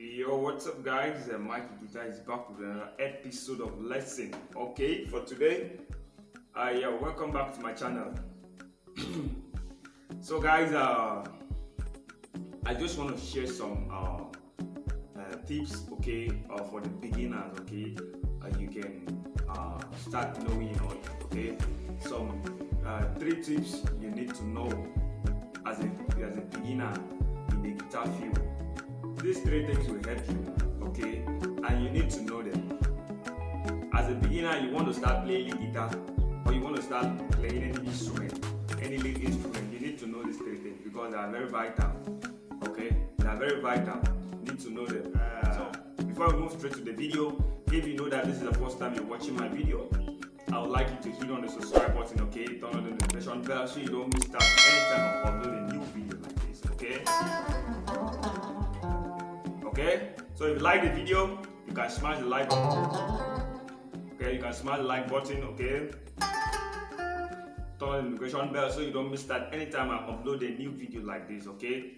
Yo, what's up guys? Mikey Guitar is back with another episode of lesson. Okay, for today, welcome back to my channel. So guys, I just want to share some tips, okay, for the beginners, okay. You can start knowing, okay. Some 3 tips you need to know as a beginner in the guitar field. These 3 things will help you, okay, and you need to know them. As a beginner, you want to start playing guitar, or you want to start playing any instrument, any lead instrument, you need to know these 3 things because they are very vital, okay? They are very vital. You need to know them. So, before we move straight to the video, if you know that this is the first time you're watching my video, I would like you to hit on the subscribe button, okay? Turn on the notification bell so you don't miss out anytime I upload a new video like this, okay? Okay, so if you like the video, you can smash the like button. Okay, you can smash the like button. Okay, turn on the notification bell so you don't miss that anytime I upload a new video like this. Okay,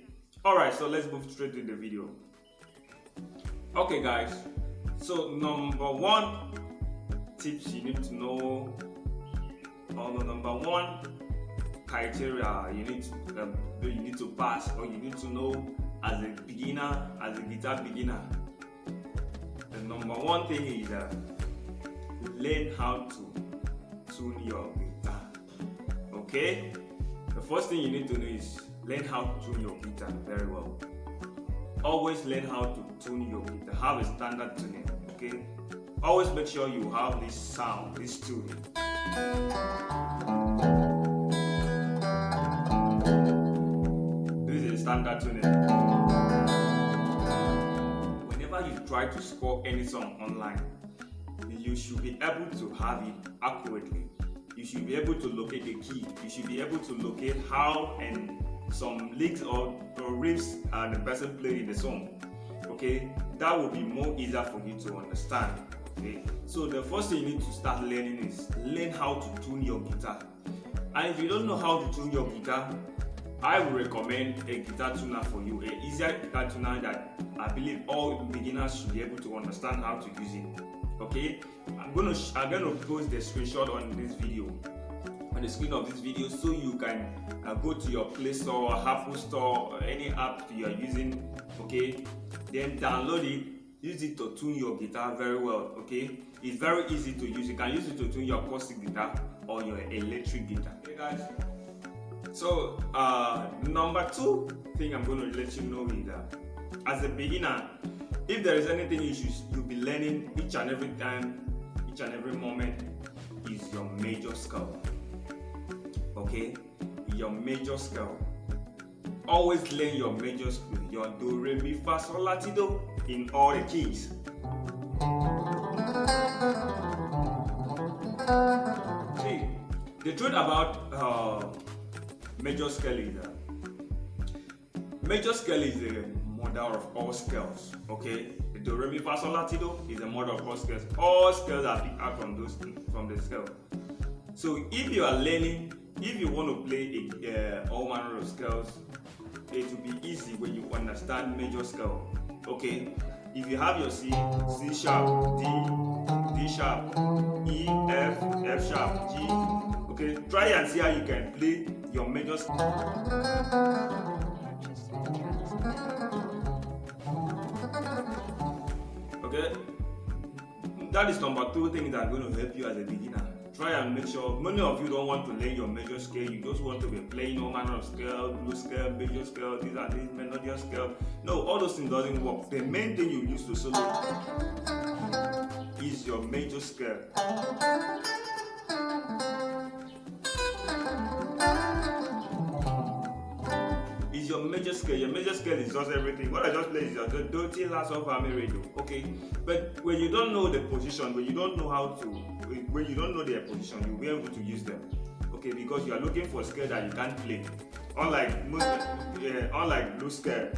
all right, so let's move straight to the video. Okay, guys, so number 1 tips you need to know, or the number 1 criteria you need to pass, or you need to know as a beginner, as a guitar beginner. The number 1 thing is learn how to tune your guitar. Okay, the first thing you need to know is learn how to tune your guitar very well. Always learn how to tune your guitar. Have a standard tuning. Okay, always make sure you have this sound, this tuning. This is a standard tuning. Whenever you try to score any song online, you should be able to have it accurately. You should be able to locate the key. You should be able to locate how and some licks or riffs the person played in the song. Okay, that will be more easier for you to understand. Okay, so the first thing you need to start learning is learn how to tune your guitar. And if you don't know how to tune your guitar, I will recommend a guitar tuner for you, an easier guitar tuner that I believe all beginners should be able to understand how to use it. Okay, I'm gonna post the screenshot on this video, on the screen of this video, so you can go to your Play Store or Apple Store or any app you are using. Okay, then download it, use it to tune your guitar very well. Okay, it's very easy to use. You can use it to tune your acoustic guitar or your electric guitar. Okay, guys. So number 2 thing I'm going to let you know is that as a beginner, if there is anything you'll be learning each and every time, each and every moment, is your major scale. Okay, your major scale. Always learn your major scale, your do, re, mi, fa, sol, la, ti, do in all the keys. See, the truth about major scale is major scale is the mother of all scales. Okay, the do, re, mi, fa, sol, la, ti, do is the mother of all scales. All scales are picked out from the scale. So if you are learning, if you want to play all manner of scales, it will be easy when you understand major scale. Okay, if you have your C sharp, D sharp, E, F sharp, G. Okay, try and see how you can play your major scale. Okay, that is number 2 thing that's going to help you as a beginner. Try and make sure. Many of you don't want to learn your major scale. You just want to be playing all manner of scale, blues scale, major scale, these and these, melodious scale. No, all those things doesn't work. The main thing you use to solo is your major scale. Is your major scale. Your major scale is just everything. What I just played is just do, ti, la, sol, fa, mi, re, do. Okay, but when you don't know the position, when you don't know their position, you'll be able to use them. Okay, because you are looking for a scale that you can't play. Unlike blues scale.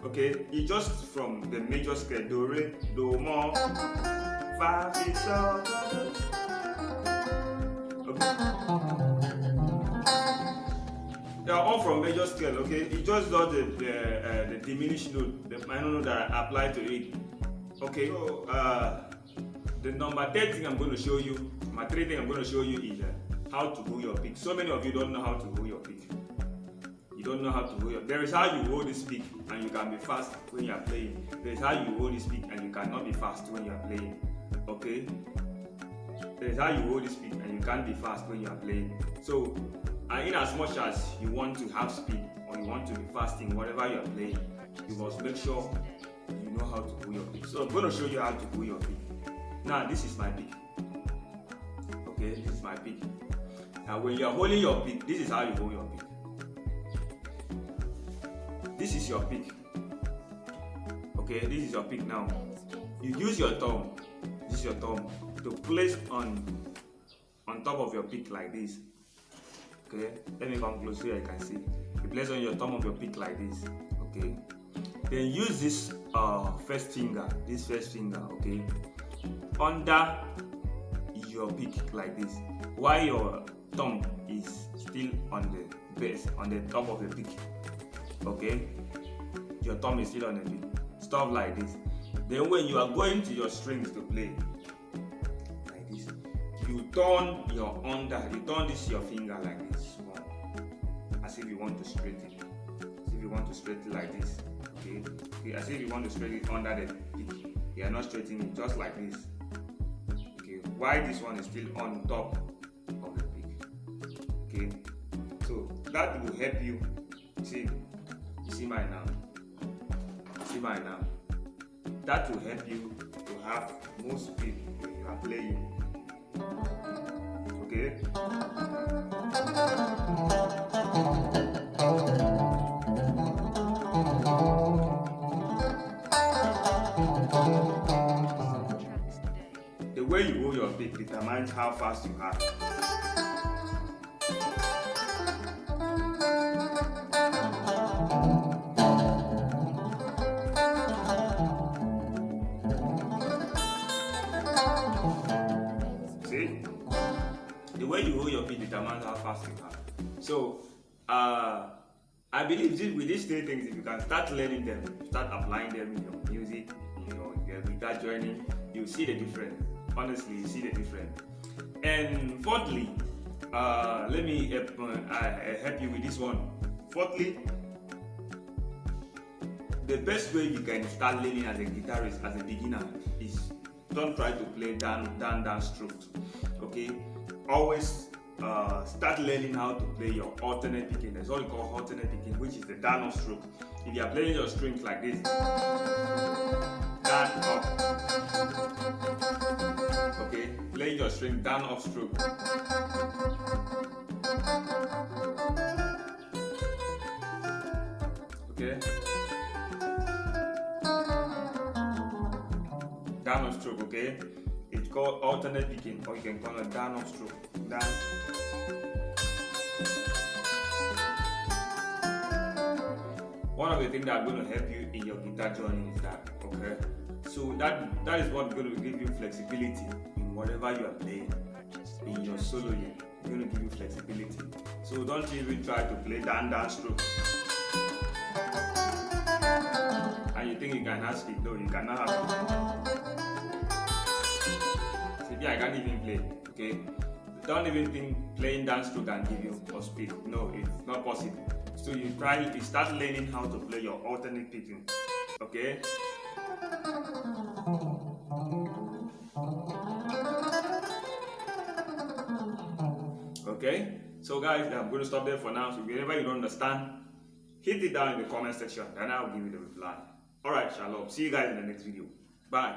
Okay, it's just from the major scale: do, re, do, mo, fa, mi, sol. Okay. They are all from major scale, okay? You just got the diminished note, the minor note that I apply to it. Okay, so the number 10 thing I'm going to show you, my 3 thing I'm going to show you is how to hold your pick. So many of you don't know how to hold your pick. You don't know how to hold your. There is how you hold this pick and you can be fast when you are playing. There is how you hold this pick and you cannot be fast when you are playing. Okay? There is how you hold this pick and you can't be fast when you are playing. So, in as much as you want to have speed or you want to be fast in whatever you are playing, you must make sure you know how to hold your pick. So I'm going to show you how to hold your pick. Now this is my pick. Okay, this is my pick. Now when you are holding your pick, this is how you hold your pick. This is your pick. Okay, this is your pick now. You use your thumb. This is your thumb to place on top of your pick like this. Okay, let me come close so you can see. You place on your thumb of your pick like this. Okay, then use this first finger, okay, under your pick like this, while your thumb is still on the base, on the top of the pick. Okay, your thumb is still on the pick. Stuff like this. Then when you are going to your strings to play like this, you turn you turn this your finger like this, as if you want to straighten it. As if you want to straighten it like this. Okay, as if you want to straighten it under the pick. You are not straightening it, just like this. Okay, while this one is still on top of the pick. Okay, so that will help you. See mine now. That will help you to have more speed when you are playing. Okay. The way you hold your pick determines how fast you are. See? The way you hold your pick determines how fast you are. So, I believe with these 3 things, if you can start learning them, start applying them in your music, in your guitar joining, you see the difference. Honestly, you see the difference. And fourthly, let me help you with this one. Fourthly, the best way you can start learning as a guitarist, as a beginner, is don't try to play down strokes. Okay, always start learning how to play your alternate picking. That's what we call alternate picking, which is the down off stroke. If you are playing your strings like this, down up. Okay, playing your string down off stroke. Okay. Down off stroke, okay? It's called alternate picking, or you can call it down off stroke. Down. One of the things that are going to help you in your guitar journey is that, okay? So that is what's going to give you flexibility in whatever you are playing. In your soloing, it's going to give you flexibility. So don't even try to play down stroke. And you think you can have speed? No, you cannot have speed. See, I can't even play. Okay, don't even think playing down stroke can give you more speed. No, it's not possible. So you start learning how to play your alternate picking. Okay. Okay. So guys, I'm going to stop there for now. So whenever you don't understand, hit it down in the comment section and I'll give you the reply. Alright, shalom. See you guys in the next video. Bye.